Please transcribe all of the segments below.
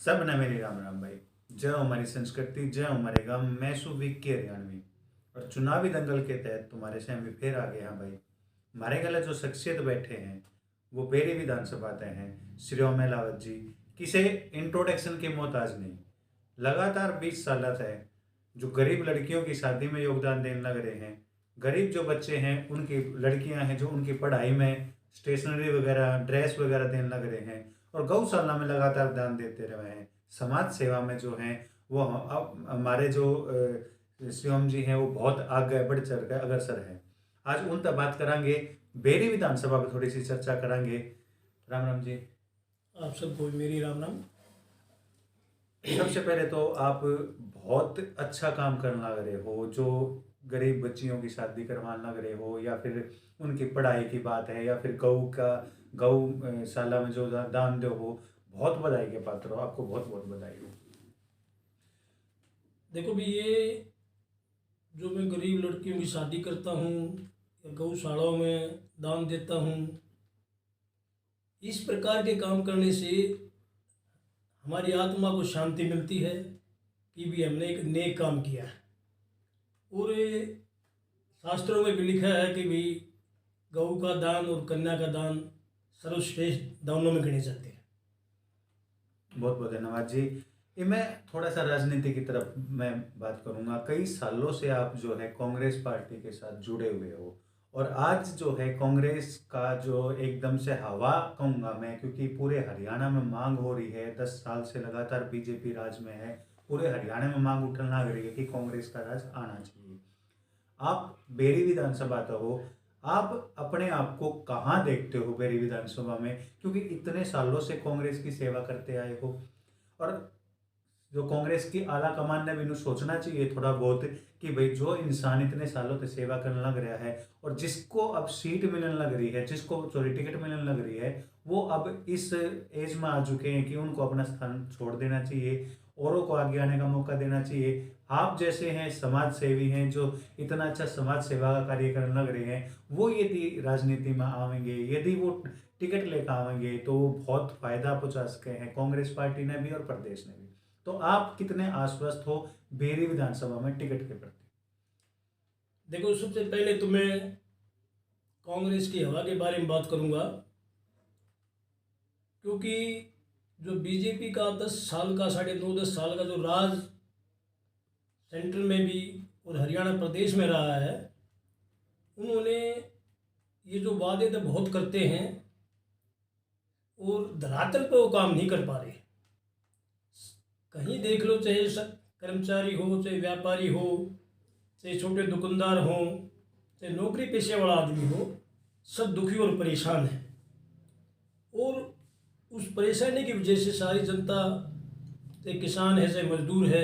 सब ने मेरी राम राम भाई। जय हो हमारी संस्कृति, जय हो हमारे गांव। मैं सुविक्की हरियाणवी और चुनावी दंगल के तहत तुम्हारे सामने फिर आ गया भाई। हमारे गले जो शख्सियत बैठे हैं वो बेरी विधानसभा ते हैं। श्री ओमेलावत जी किसे इंट्रोडक्शन के मोहताज नहीं। लगातार 20 साल है जो गरीब लड़कियों की शादी में योगदान देने लग रहे हैं। गरीब जो बच्चे हैं उनकी लड़कियां हैं जो उनकी पढ़ाई में स्टेशनरी वगैरह ड्रेस वगैरह देने लग रहे हैं और गौशाला में लगातार दान देते रहे हैं। समाज सेवा में जो हैं वो अब हमारे जो शिवम जी हैं वो बहुत आगे बढ़ चढ़ कर अग्रसर हैं। आज उन तक बात करांगे। बेरी विधानसभा पर थोड़ी सी चर्चा करांगे। राम राम जी। आप सबको मेरी राम राम। सबसे पहले तो आप बहुत अच्छा काम करने लग रहे हो, जो गरीब बच्चियों की शादी करवाने लग रहे हो या फिर उनकी पढ़ाई की बात है या फिर गौशाला में जो दान दो हो। बहुत बधाई के पात्र हो, आपको बहुत बहुत बधाई हो। देखो भी ये जो मैं गरीब लड़कियों की शादी करता हूँ या गौशालाओं में दान देता हूँ, इस प्रकार के काम करने से हमारी आत्मा को शांति मिलती है कि भी हमने एक नेक काम किया है। और ये शास्त्रों में भी लिखा है कि भी गऊ का दान और कन्या का दान सर्वश्रेष्ठ दानों में गिने जाते हैं। बहुत बहुत धन्यवाद जी। ये मैं थोड़ा सा राजनीति की तरफ मैं बात करूंगा। कई सालों से आप जो है कांग्रेस पार्टी के साथ जुड़े हुए हो और आज जो है कांग्रेस का जो एकदम से हवा कहूँगा मैं, क्योंकि पूरे हरियाणा में मांग हो रही है। 10 साल से लगातार बीजेपी राज में है। पूरे हरियाणा में मांग उठने लग रही है कि कांग्रेस का राज आना चाहिए। आप बेरी विधानसभा तो हो, आप अपने आप को कहाँ देखते हो बेरी विधानसभा में, क्योंकि इतने सालों से कांग्रेस की सेवा करते आए हो। और जो कांग्रेस की आला कमान ने भी इन्हें सोचना चाहिए थोड़ा बहुत कि भाई जो इंसान इतने सालों से सेवा करने लग रहा है और जिसको अब सीट मिलने लग रही है, जिसको सॉरी टिकट मिलने लग रही है, वो अब इस एज में आ चुके हैं कि उनको अपना स्थान छोड़ देना चाहिए, औरों को आगे आने का मौका देना चाहिए। आप जैसे हैं समाज सेवी हैं जो इतना अच्छा समाज सेवा का कार्य करने लग रहे हैं, वो यदि राजनीति में आवेंगे, यदि वो टिकट लेकर आवेंगे तो वो बहुत फायदा पहुंचा सके हैं कांग्रेस पार्टी ने भी और प्रदेश ने भी। तो आप कितने आश्वस्त हो बेरी विधानसभा में टिकट के प्रति? देखो, सबसे पहले तो मैं कांग्रेस की हवा के बारे में बात करूंगा, क्योंकि जो बीजेपी का 10 साल का 9.5 10 साल का जो राज सेंट्रल में भी और हरियाणा प्रदेश में रहा है, उन्होंने ये जो वादे तो बहुत करते हैं और धरातल पे वो काम नहीं कर पा रहे। कहीं देख लो, चाहे कर्मचारी हो, चाहे व्यापारी हो, चाहे छोटे दुकानदार हो, चाहे नौकरी पेशे वाला आदमी हो, सब दुखी और परेशान है। और उस परेशानी की वजह से सारी जनता, चाहे किसान है चाहे मजदूर है,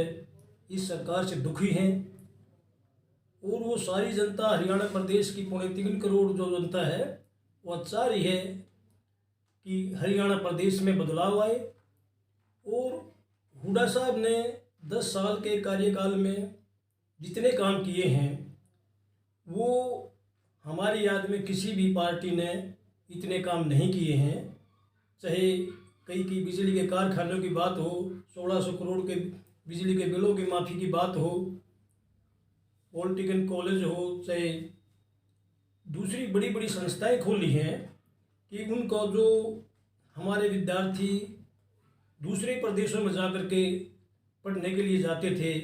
इस सरकार से दुखी हैं। और वो सारी जनता, हरियाणा प्रदेश की 3.25 करोड़ जो जनता है, वो चाह रही है कि हरियाणा प्रदेश में बदलाव आए। और हुड्डा साहब ने 10 साल के कार्यकाल में जितने काम किए हैं, वो हमारी याद में किसी भी पार्टी ने इतने काम नहीं किए हैं। चाहे कई की बिजली के कारखानों की बात हो, 1600 करोड़ के बिजली के बिलों की माफ़ी की बात हो, पॉलिटेक्निक कॉलेज हो, चाहे दूसरी बड़ी बड़ी संस्थाएं खोली हैं कि उनको जो हमारे विद्यार्थी दूसरे प्रदेशों में जा कर के पढ़ने के लिए जाते थे,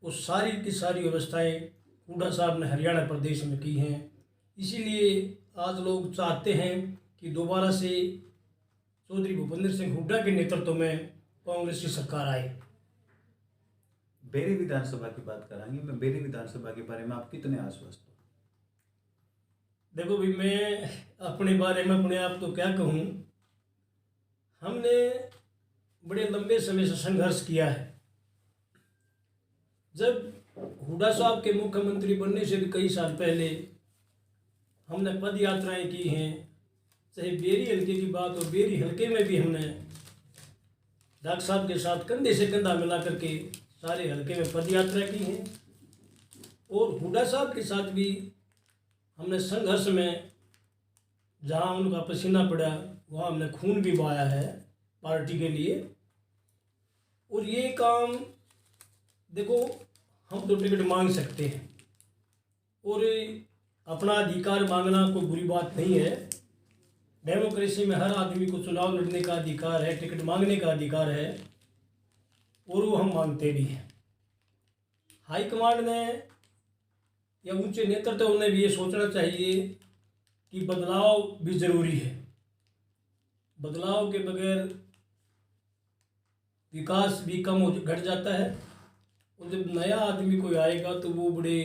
वो सारी की सारी व्यवस्थाएं हुड्डा साहब ने हरियाणा प्रदेश में की हैं। इसीलिए आज लोग चाहते हैं कि दोबारा से चौधरी भूपेंद्र सिंह हुड्डा के नेतृत्व में कांग्रेस की सरकार आए। बेरी विधानसभा की बात करांगे। मैं बेरी विधानसभा के बारे में आप कितने आश्वस्त हो? देखो भी, मैं अपने बारे में अपने आप तो क्या कहूँ, हमने बड़े लंबे समय से संघर्ष किया है। जब हुड्डा साहब के मुख्यमंत्री बनने से भी कई साल पहले हमने पद यात्राएँ की हैं। चाहे बेरी हल्के की बात हो, बेरी हल्के में भी हमने डॉक्टर साहब के साथ कंधे से कंधा मिला करके सारे हल्के में पद यात्रा की है। और हुड्डा साहब के साथ भी हमने संघर्ष में, जहाँ उनका पसीना पड़ा वहाँ हमने खून भी बहाया है पार्टी के लिए। और ये काम देखो, हम तो टिकट मांग सकते हैं और अपना अधिकार मांगना कोई बुरी बात नहीं है। डेमोक्रेसी में हर आदमी को चुनाव लड़ने का अधिकार है, टिकट मांगने का अधिकार है और वो हम मांगते भी हैं। हाईकमांड ने या ऊंचे नेतृत्व ने भी ये सोचना चाहिए कि बदलाव भी ज़रूरी है। बदलाव के बगैर विकास भी कम हो घट जाता है और जब नया आदमी कोई आएगा तो वो बड़े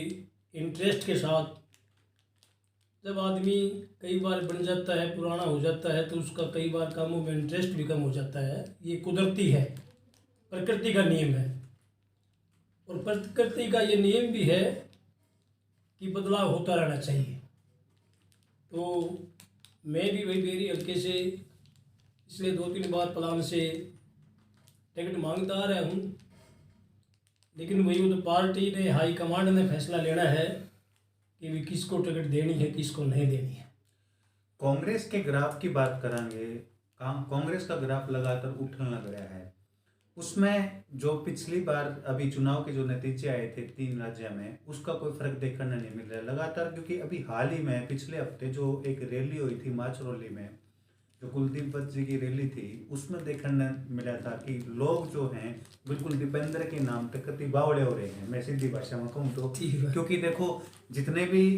इंटरेस्ट के साथ, जब आदमी कई बार बन जाता है, पुराना हो जाता है, तो उसका कई बार कामों में इंटरेस्ट भी कम हो जाता है। ये कुदरती है, प्रकृति का नियम है और प्रकृति का ये नियम भी है कि बदलाव होता रहना चाहिए। तो मैं भी वही मेरी हल्के से इसलिए 2-3 बार प्लान से टिकट मांगता आ रहा हूँ, लेकिन वही तो पार्टी ने, हाई कमांड ने फैसला लेना है कि भी किसको टिकट देनी है, किसको नहीं देनी है। कांग्रेस के ग्राफ की बात करेंगे। कांग्रेस का ग्राफ लगातार उठने लग रहा है। उसमें जो पिछली बार अभी चुनाव के जो नतीजे आए थे 3 राज्य में, उसका कोई फर्क देखने नहीं मिल रहा है लगातार। क्योंकि अभी हाल ही में पिछले हफ्ते जो एक रैली हुई थी माचरौली में, जो कुलदीप भट्ट जी की रैली थी, उसमें देखने मिला था कि लोग जो हैं बिल्कुल दीपेंद्र के नाम तक कति बावड़े हो रहे हैं। मैं सीधी भाषा में कहूँ तो, क्योंकि देखो जितने भी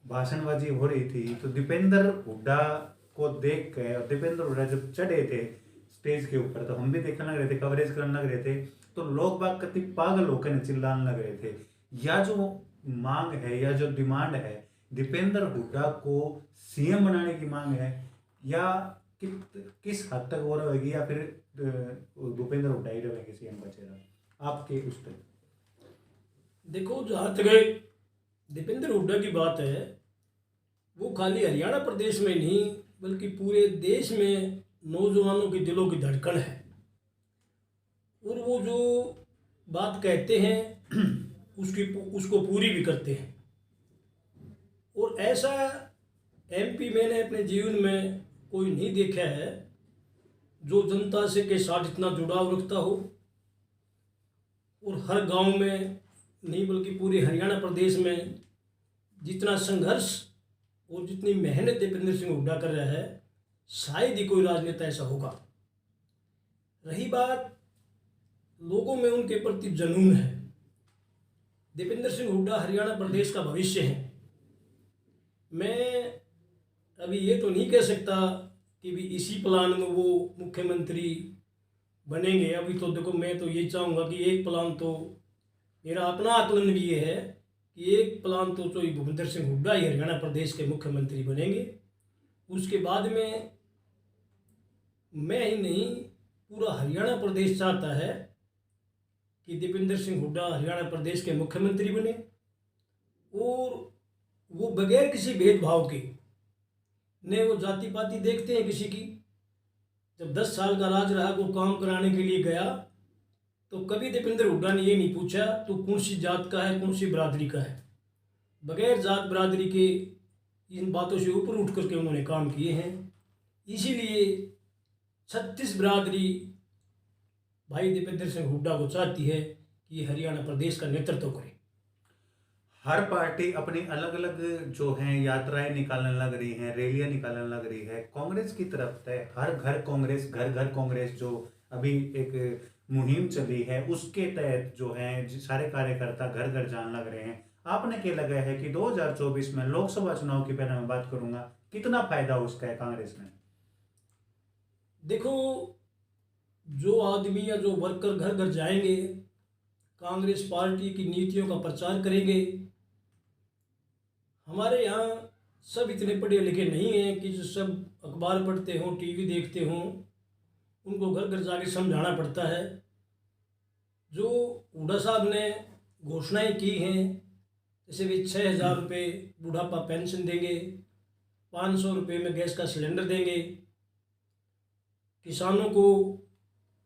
भाषणबाजी हो रही थी तो दीपेंद्र हुड्डा को देख के, और दीपेंद्र हुड्डा जब चढ़े थे स्टेज के ऊपर तो हम भी देखने लग रहे थे, कवरेज करने लग रहे थे, तो लोग बाग कति पागल होकर चिल्लाने लग रहे थे। या जो मांग है या जो डिमांड है, दीपेंद्र हुड्डा को सीएम बनाने की मांग है, या किस हद तक वो रहेगी, या फिर भूपेंद्र हुड्डा ही रहेंगे सीएम का चेहरा आपके उस पर? देखो, जहाँ तक दीपेंद्र हुड्डा की बात है, वो खाली हरियाणा प्रदेश में नहीं बल्कि पूरे देश में नौजवानों के दिलों की धड़कन है। और वो जो बात कहते हैं उसको पूरी भी करते हैं। और ऐसा एमपी मैंने अपने जीवन में कोई नहीं देखा है जो जनता से के साथ इतना जुड़ाव रखता हो। और हर गांव में नहीं बल्कि पूरे हरियाणा प्रदेश में जितना संघर्ष और जितनी मेहनत दीपेंद्र सिंह हुड्डा कर रहा है, शायद ही कोई राजनेता ऐसा होगा। रही बात लोगों में उनके प्रति जुनून है, दीपेंद्र सिंह हुड्डा हरियाणा प्रदेश का भविष्य है। मैं अभी ये तो नहीं कह सकता कि भी इसी प्लान में वो मुख्यमंत्री बनेंगे। अभी तो देखो, मैं तो ये चाहूँगा कि एक प्लान तो, मेरा अपना आकलन भी ये है कि एक प्लान तो भूपेंद्र सिंह हुड्डा ही हरियाणा प्रदेश के मुख्यमंत्री बनेंगे। उसके बाद में मैं ही नहीं, पूरा हरियाणा प्रदेश चाहता है कि दीपेंद्र सिंह हुड्डा हरियाणा प्रदेश के मुख्यमंत्री बने, और वो बगैर किसी भेदभाव के, ने वो जाति पाति देखते हैं किसी की। जब 10 साल का राज रहा, वो काम कराने के लिए गया तो कभी दीपेंद्र हुड्डा ने ये नहीं पूछा तो कौन सी जात का है, कौन सी बिरादरी का है। बगैर जात बिरादरी के इन बातों से ऊपर उठ करके उन्होंने काम किए हैं। इसीलिए 36 बिरादरी भाई दीपेंद्र सिंह हुड्डा को चाहती है कि हरियाणा प्रदेश का नेतृत्व करे। हर पार्टी अपनी अलग अलग जो हैं यात्राएं निकालने लग रही हैं, रैलियां निकालने लग रही है। कांग्रेस की तरफ से हर घर कांग्रेस, घर घर कांग्रेस जो अभी एक मुहिम चली है, उसके तहत जो है सारे कार्यकर्ता घर घर जाने लग रहे हैं। आपने क्या लगा है कि 2024 में लोकसभा चुनाव की पहले मैं बात करूंगा, कितना फायदा उसका है कांग्रेस में? देखो, जो आदमी या जो वर्कर घर घर जाएंगे, कांग्रेस पार्टी की नीतियों का प्रचार करेंगे। हमारे यहाँ सब इतने पढ़े लिखे नहीं हैं कि जो सब अखबार पढ़ते हों, टीवी देखते हों। उनको घर घर जाके समझाना पड़ता है। जो हुड्डा साहब ने घोषणाएं की हैं, जैसे भी 6,000 रुपये बुढ़ापा पेंशन देंगे, 500 रुपये में गैस का सिलेंडर देंगे, किसानों को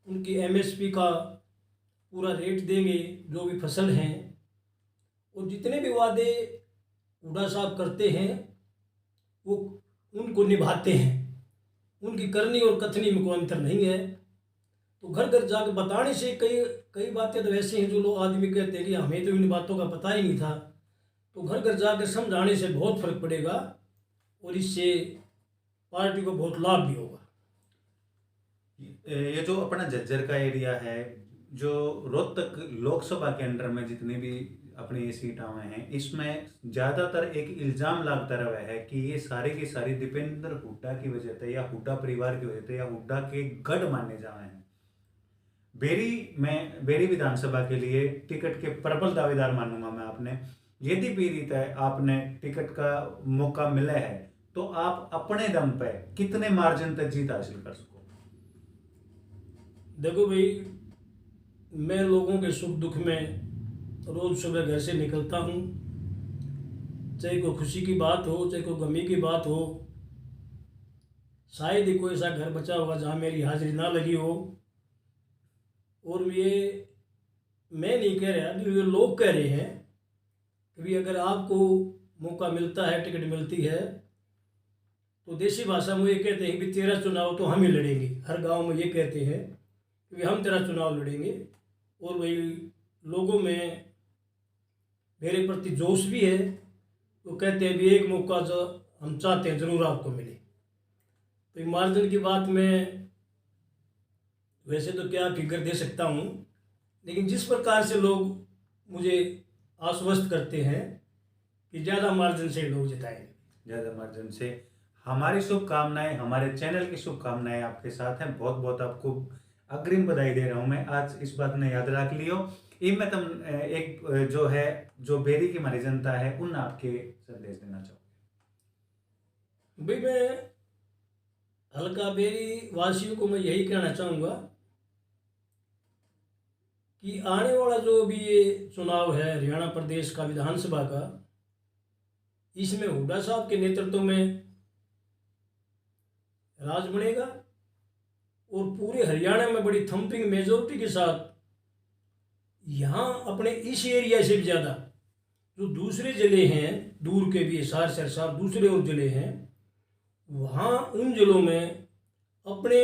उनकी एमएसपी का पूरा रेट देंगे जो भी फसल हैं, और जितने भी वादे हुड्डा साहब करते हैं वो उनको निभाते हैं। उनकी करनी और कथनी में कोई अंतर नहीं है। तो घर घर जाकर बताने से कई कई बातें तो ऐसी हैं जो लोग आदमी कहते हैं कि हमें तो इन बातों का पता ही नहीं था। तो घर घर जाकर समझाने से बहुत फर्क पड़ेगा और इससे पार्टी को बहुत लाभ भी होगा। ये जो अपना झज्जर का एरिया है, जो रोहतक लोकसभा के अंडर में जितनी भी अपनी ये सीटें हैं, इसमें ज़्यादातर एक इल्ज़ाम लगता रहा है कि ये सारी की सारी दीपेंद्र हुड्डा की वजह से या हुड्डा परिवार की वजह से या हुड्डा के गढ़ माने जा रहे हैं। बेरी विधानसभा के लिए टिकट के प्रबल दावेदार मानूंगा मैं आपने। यदि पीड़ित है, आपने टिकट का मौका मिला है, तो आप अपने दम पे कितने मार्जिन तक जीत हासिल कर सको? देखो भाई, मैं लोगों के सुख दुख में रोज़ सुबह घर से निकलता हूँ, चाहे कोई खुशी की बात हो चाहे कोई गमी की बात हो। शायद ही कोई ऐसा घर बचा होगा जहाँ मेरी हाजिरी ना लगी हो। और ये मैं नहीं कह रहा, ये लोग कह रहे हैं कि भाई अगर आपको मौका मिलता है, टिकट मिलती है, तो देसी भाषा में ये कहते हैं कि तेरा चुनाव तो हम ही लड़ेंगे। हर गांव में ये कहते हैं कि हम तेरा चुनाव लड़ेंगे। और वही लोगों में मेरे प्रति जोश भी है। वो कहते हैं भी एक मौका जो हम चाहते हैं ज़रूर आपको मिले। तो मार्जिन की बात में वैसे तो क्या फिगर दे सकता हूँ, लेकिन जिस प्रकार से लोग मुझे आश्वस्त करते हैं कि ज़्यादा मार्जिन से लोग जिताएंगे, ज़्यादा मार्जिन से। हमारी शुभकामनाएं, हमारे चैनल की शुभकामनाएं आपके साथ हैं। बहुत बहुत आपको अग्रिम बधाई दे रहा हूँ मैं। आज इस बात ने याद रख लियो। मैं तुम एक जो है, जो बेरी की हमारी जनता है, उन आपके संदेश देना चाहूँगा। भाई मैं हल्का बेरी वासियों को मैं यही कहना चाहूँगा कि आने वाला जो भी ये चुनाव है हरियाणा प्रदेश का विधानसभा का, इसमें हुड्डा साहब के नेतृत्व में राज बनेगा और पूरे हरियाणा में बड़ी थंपिंग मेजोरिटी के साथ यहाँ अपने इस एरिया से भी ज़्यादा जो दूसरे ज़िले हैं, दूर के भी हिसार सरसार दूसरे और ज़िले हैं, वहाँ उन ज़िलों में अपने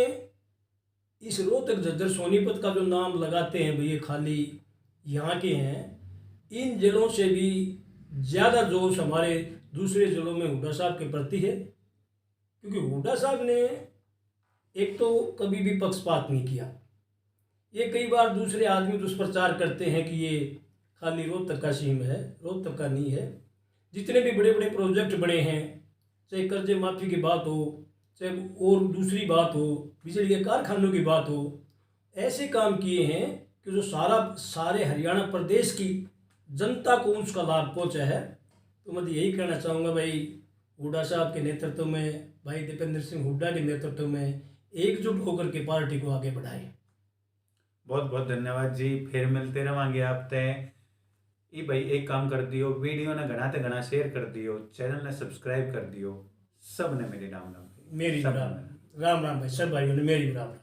इस रोहतक झज्जर सोनीपत का जो नाम लगाते हैं भैया खाली यहाँ के हैं, इन ज़िलों से भी ज़्यादा जोश हमारे दूसरे ज़िलों में हुड्डा साहब के प्रति है। क्योंकि हुड्डा साहब ने एक तो कभी भी पक्षपात नहीं किया। ये कई बार दूसरे आदमी दुष्प्रचार करते हैं कि ये खाली रोहतक का सीम है, रोहतक का नहीं है। जितने भी बड़े बड़े प्रोजेक्ट बने हैं, चाहे कर्जे माफ़ी की बात हो, चाहे और दूसरी बात हो, बिजली के कारखानों की बात हो, ऐसे काम किए हैं कि जो सारे हरियाणा प्रदेश की जनता को उसका लाभ पहुँचा है। तो मैं यही कहना चाहूँगा भाई, हुड्डा साहब के नेतृत्व में, भाई दीपेंद्र सिंह हुड्डा के नेतृत्व में एकजुट होकर के पार्टी को आगे बढ़ाएं। बहुत बहुत धन्यवाद जी। फिर मिलते रहेंगे आप तय। भाई एक काम कर दियो, वीडियो ने घना ते घना शेयर कर दियो, चैनल ने सब्सक्राइब कर दियो। सब ने मेरी राम राम। मेरी राम राम भाई, सब भाइयों ने मेरी राम राम।